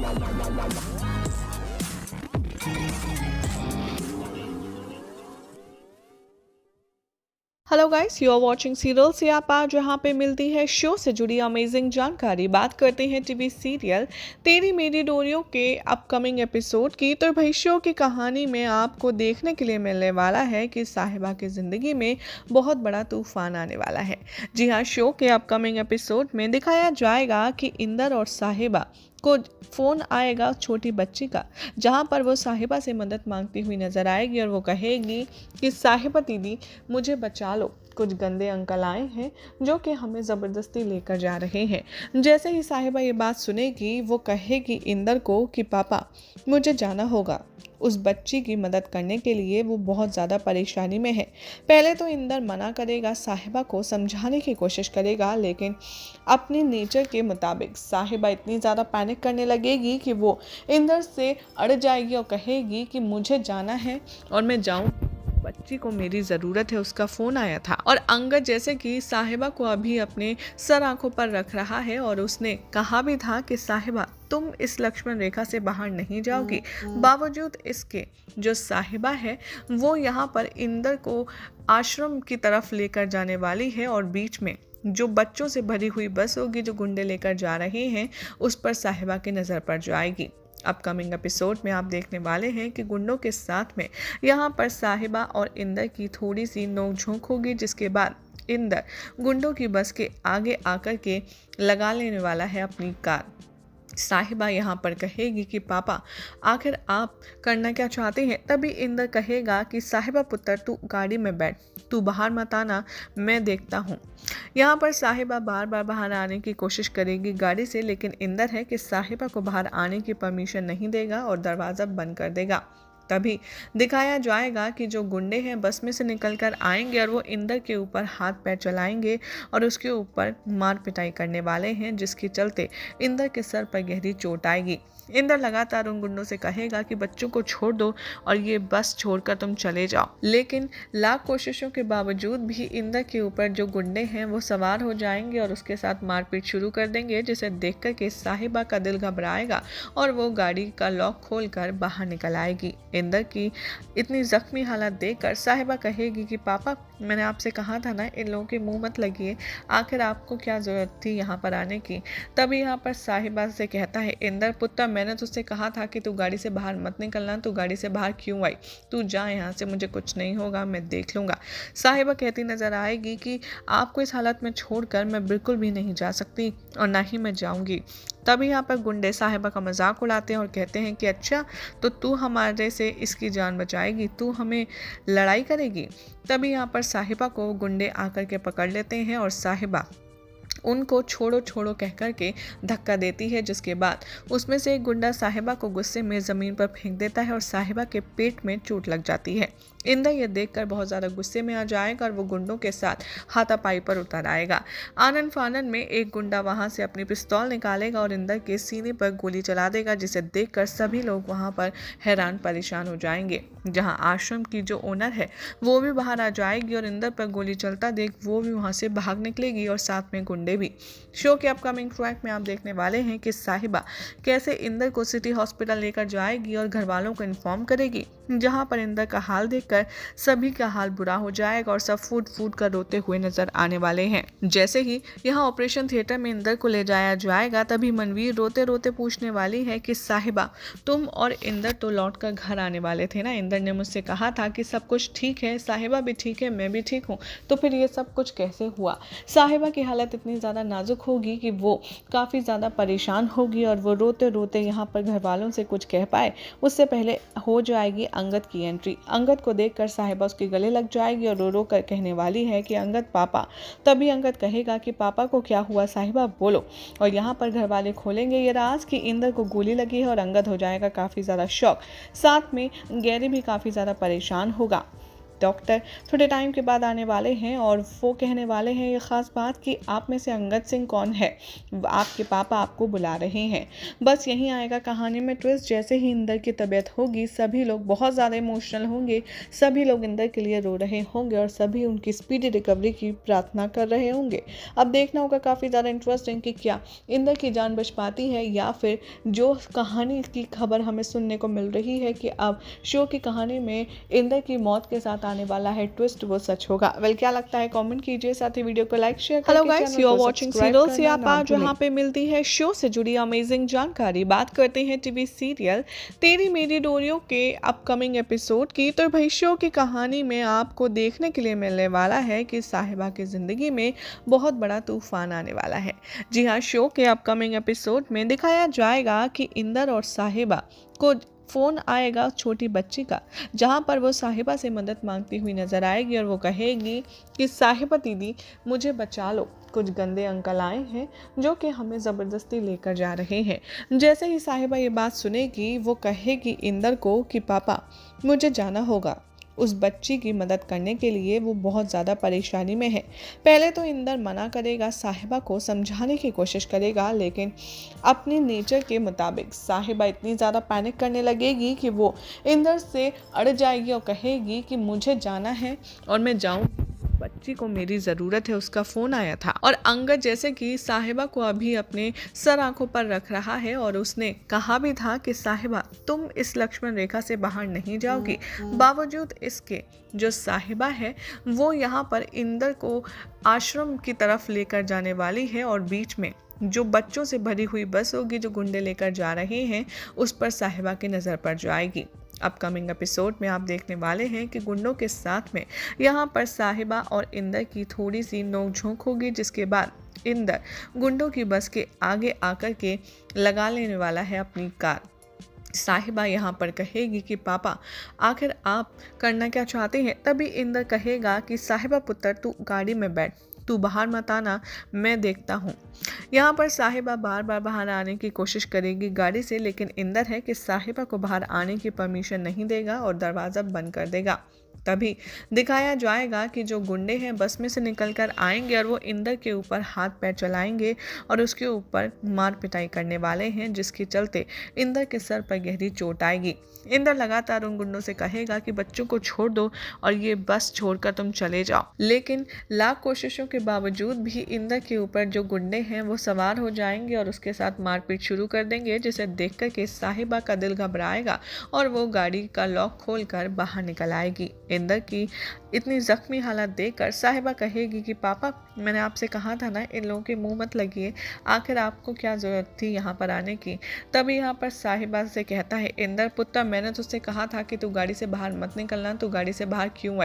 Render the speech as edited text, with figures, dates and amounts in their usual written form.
Hello guys, you are watching serial Siyapa, जहां पे मिलती है शो से जुड़ी अमेजिंग जानकारी। बात करते हैं टीवी सीरियल तेरी मेरी डोरियों के अपकमिंग एपिसोड की। तो भाई शो की कहानी में आपको देखने के लिए मिलने वाला है कि साहिबा की ज़िंदगी में बहुत बड़ा तूफान आने वाला है। जी हाँ, शो के अपकमिंग एपिसोड में दिखाया जाएगा कि इंदर और साहिबा को फ़ोन आएगा छोटी बच्ची का, जहां पर वो साहिबा से मदद मांगती हुई नजर आएगी और वो कहेगी कि साहिबा दीदी मुझे बचा लो, कुछ गंदे अंकल आए हैं जो कि हमें ज़बरदस्ती लेकर जा रहे हैं। जैसे ही साहिबा ये बात सुनेगी वो कहेगी इंदर को कि पापा मुझे जाना होगा, उस बच्ची की मदद करने के लिए, वो बहुत ज़्यादा परेशानी में है। पहले तो इंदर मना करेगा, साहिबा को समझाने की कोशिश करेगा, लेकिन अपने नेचर के मुताबिक साहिबा इतनी ज़्यादा पैनिक करने लगेगी कि वो इंदर से अड़ जाएगी और कहेगी कि मुझे जाना है और मैं जाऊँ, बच्ची को मेरी ज़रूरत है, उसका फ़ोन आया था। और अंगद जैसे कि साहिबा को अभी अपने सर आंखों पर रख रहा है और उसने कहा भी था कि साहिबा तुम इस लक्ष्मण रेखा से बाहर नहीं जाओगी। बावजूद इसके जो साहिबा है वो यहाँ पर इंदर को आश्रम की तरफ लेकर जाने वाली है और बीच में जो बच्चों से भरी हुई बस होगी जो गुंडे लेकर जा रहे हैं उस पर साहिबा की नज़र पड़ जाएगी। अपकमिंग एपिसोड में आप देखने वाले हैं कि गुंडों के साथ में यहाँ पर साहिबा और इंदर की थोड़ी सी नोकझोंक होगी, जिसके बाद इंदर गुंडों की बस के आगे आकर के लगा लेने वाला है अपनी कार। साहिबा यहाँ पर कहेगी कि पापा आखिर आप करना क्या चाहते हैं। तभी इंदर कहेगा कि साहिबा पुत्र तू गाड़ी में बैठ, तू बाहर मत आना, मैं देखता हूँ। यहाँ पर साहिबा बार बार बाहर आने की कोशिश करेगी गाड़ी से, लेकिन इंदर है कि साहिबा को बाहर आने की परमिशन नहीं देगा और दरवाज़ा बंद कर देगा। तभी दिखाया जाएगा कि जो गुंडे हैं बस में से निकलकर आएंगे और वो इंदर के ऊपर हाथ पैर चलाएंगे और उसके ऊपर मार पिटाई करने वाले हैं, जिसके चलते इंदर के सर पर गहरी चोट आएगी। इंदर लगातार उन गुंडों से कहेगा कि बच्चों को छोड़ दो और ये बस छोड़कर तुम चले जाओ, लेकिन लाख कोशिशों के बावजूद भी इंदर के ऊपर जो गुंडे हैं वो सवार हो जाएंगे और उसके साथ मारपीट शुरू कर देंगे, जिसे देखकर के साहिबा का दिल घबराएगा और वो गाड़ी का लॉक खोलकर बाहर निकल आएगी। इंदर की इतनी जख्मी हालत देखकर साहिबा कहेगी कि पापा मैंने आपसे कहा था ना इन लोगों के मुंह मत लगिए, आखिर आपको क्या ज़रूरत थी यहाँ पर आने की। तभी यहाँ पर साहिबा से कहता है इंदर पुत्र मैंने तुझसे कहा था कि तू गाड़ी से बाहर मत निकलना, तू गाड़ी से बाहर क्यों आई, तू जा यहाँ से, मुझे कुछ नहीं होगा, मैं देख लूँगा। साहिबा कहती नज़र आएगी कि आपको इस हालत में छोड़कर मैं बिल्कुल भी नहीं जा सकती और ना ही मैं जाऊँगी। तभी यहाँ पर गुंडे साहिबा का मजाक उड़ाते हैं और कहते हैं कि अच्छा तो तू हमारे से इसकी जान बचाएगी, तू हमें लड़ाई करेगी। तभी यहाँ पर साहिबा को गुंडे आकर के पकड़ लेते हैं और साहिबा उनको छोड़ो छोड़ो कह कर के धक्का देती है, जिसके बाद उसमें से एक गुंडा साहिबा को गुस्से में ज़मीन पर फेंक देता है और साहिबा के पेट में चोट लग जाती है। इंदर ये देखकर बहुत ज़्यादा गुस्से में आ जाएगा और वो गुंडों के साथ हाथापाई पर उतर आएगा। आनन फानन में एक गुंडा वहां से अपनी पिस्तौल निकालेगा और इंदर के सीने पर गोली चला देगा, जिसे देखकर सभी लोग वहां पर हैरान परेशान हो जाएंगे। जहां आश्रम की जो ओनर है वो भी बाहर आ जाएगी और इंदर पर गोली चलता देख वो भी वहां से भाग निकलेगी और साथ में गुंडे भी। शो के अपकमिंग ट्रैक में आप देखने वाले हैं कि साहिबा कैसे इंदर को सिटी हॉस्पिटल लेकर जाएगी और घर वालों को इन्फॉर्म करेगी, जहां पर इंदर का हाल देखकर सभी का हाल बुरा हो जाएगा और सब फूट फूट कर रोते हुए नजर आने वाले हैं। जैसे ही यहाँ ऑपरेशन थिएटर में इंदर को ले जाया जाएगा तभी मनवीर रोते रोते पूछने वाली है कि साहिबा तुम और इंदर तो लौट कर घर आने वाले थे ना, इंदर ने मुझसे कहा था कि सब कुछ ठीक है, साहिबा भी ठीक है, मैं भी ठीक हूँ, तो फिर ये सब कुछ कैसे हुआ। साहिबा की हालत इतनी ज़्यादा नाजुक होगी कि वो काफ़ी ज़्यादा परेशान होगी और वो रोते रोते यहाँ पर घर वालों से कुछ कह पाए उससे पहले हो जाएगी अंगद की एंट्री। अंगद को देखकर साहिबा उसके गले लग जाएगी और रो रो कर कहने वाली है कि अंगद पापा। तभी अंगद कहेगा कि पापा को क्या हुआ साहिबा बोलो, और यहाँ पर घर वाले खोलेंगे ये राज कि इंदर को गोली लगी है और अंगद हो जाएगा काफ़ी ज़्यादा शॉक। साथ में गैरी भी काफ़ी ज़्यादा परेशान होगा। डॉक्टर थोड़े टाइम के बाद आने वाले हैं और वो कहने वाले हैं ये ख़ास बात कि आप में से अंगद सिंह कौन है, आपके पापा आपको बुला रहे हैं। बस यहीं आएगा कहानी में ट्विस्ट। जैसे ही इंदर की तबीयत होगी सभी लोग बहुत ज़्यादा इमोशनल होंगे, सभी लोग इंदर के लिए रो रहे होंगे और सभी उनकी स्पीडी रिकवरी की प्रार्थना कर रहे होंगे। अब देखना होगा काफ़ी ज़्यादा इंटरेस्टिंग कि क्या इंदर की जान बच पाती है या फिर जो कहानी की खबर हमें सुनने को मिल रही है कि अब शो की कहानी में इंदर की मौत के साथ आने वाला है ट्विस्ट, वो सच होगा। वेल, क्या लगता है कमेंट कीजिए, साथ ही वीडियो को like share. Hello guys, you are watching serial Siyapa, जहां पे मिलती है शो से जुड़ी अमेजिंग जानकारी। बात करते हैं टीवी सीरियल तेरी मेरी डोरियों के अपकमिंग एपिसोड की। तो भाई शो की कहानी में आपको देखने के लिए मिलने वाला है कि साहिबा की जिंदगी में बहुत बड़ा तूफान आने वाला है। जी हाँ, शो के अपकमिंग एपिसोड में दिखाया जाएगा कि इंदर और साहिबा को फ़ोन आएगा छोटी बच्ची का, जहां पर वो साहिबा से मदद मांगती हुई नजर आएगी और वो कहेगी कि साहिबा दीदी मुझे बचा लो, कुछ गंदे अंकल आए हैं जो कि हमें ज़बरदस्ती लेकर जा रहे हैं। जैसे ही साहिबा ये बात सुनेगी वो कहेगी इंदर को कि पापा मुझे जाना होगा, उस बच्ची की मदद करने के लिए, वो बहुत ज़्यादा परेशानी में है। पहले तो इंदर मना करेगा, साहिबा को समझाने की कोशिश करेगा, लेकिन अपनी नेचर के मुताबिक साहिबा इतनी ज़्यादा पैनिक करने लगेगी कि वो इंदर से अड़ जाएगी और कहेगी कि मुझे जाना है और मैं जाऊँ, बच्ची को मेरी ज़रूरत है, उसका फ़ोन आया था। और अंगद जैसे कि साहिबा को अभी अपने सर आंखों पर रख रहा है और उसने कहा भी था कि साहिबा तुम इस लक्ष्मण रेखा से बाहर नहीं जाओगी। बावजूद इसके जो साहिबा है वो यहाँ पर इंदर को आश्रम की तरफ लेकर जाने वाली है और बीच में जो बच्चों से भरी हुई बस होगी जो गुंडे लेकर जा रहे हैं उस पर साहिबा की नज़र पड़ जाएगी। अपकमिंग एपिसोड में आप देखने वाले हैं कि गुंडों के साथ में यहाँ पर साहिबा और इंदर की थोड़ी सी नोकझोंक होगी, जिसके बाद इंदर गुंडों की बस के आगे आकर के लगा लेने वाला है अपनी कार। साहिबा यहाँ पर कहेगी कि पापा आखिर आप करना क्या चाहते हैं। तभी इंदर कहेगा कि साहिबा पुत्र तू गाड़ी में बैठ, तू बाहर मत आना, मैं देखता हूँ। यहाँ पर साहिबा बार बार बाहर आने की कोशिश करेगी गाड़ी से, लेकिन इंदर है कि साहिबा को बाहर आने की परमिशन नहीं देगा और दरवाज़ा बंद कर देगा। तभी दिखाया जाएगा कि जो गुंडे हैं बस में से निकलकर आएंगे और वो इंदर के ऊपर हाथ पैर चलाएंगे और उसके ऊपर मार पिटाई करने वाले हैं, जिसके चलते इंदर के सर पर गहरी चोट आएगी। इंदर लगातार उन गुंडों से कहेगा कि बच्चों को छोड़ दो और ये बस छोड़कर तुम चले जाओ, लेकिन लाख कोशिशों के बावजूद भी इंदर के ऊपर जो गुंडे हैं वो सवार हो जाएंगे और उसके साथ मारपीट शुरू कर देंगे, जिसे देख कर के साहिबा का दिल घबराएगा और वो गाड़ी का लॉक खोलकर बाहर निकल आएगी। इंदर की इतनी जख्मी हालत देखकर साहिबा कहेगी कि पापा मैंने आपसे कहा था ना इन लोगों के मुंह मत लगिए, आखिर आपको क्या ज़रूरत थी यहाँ पर आने की। तभी यहाँ पर साहिबा से कहता है इंदर पुत्र मैंने तुझसे कहा था कि तू गाड़ी से बाहर मत निकलना, तू गाड़ी से बाहर क्यों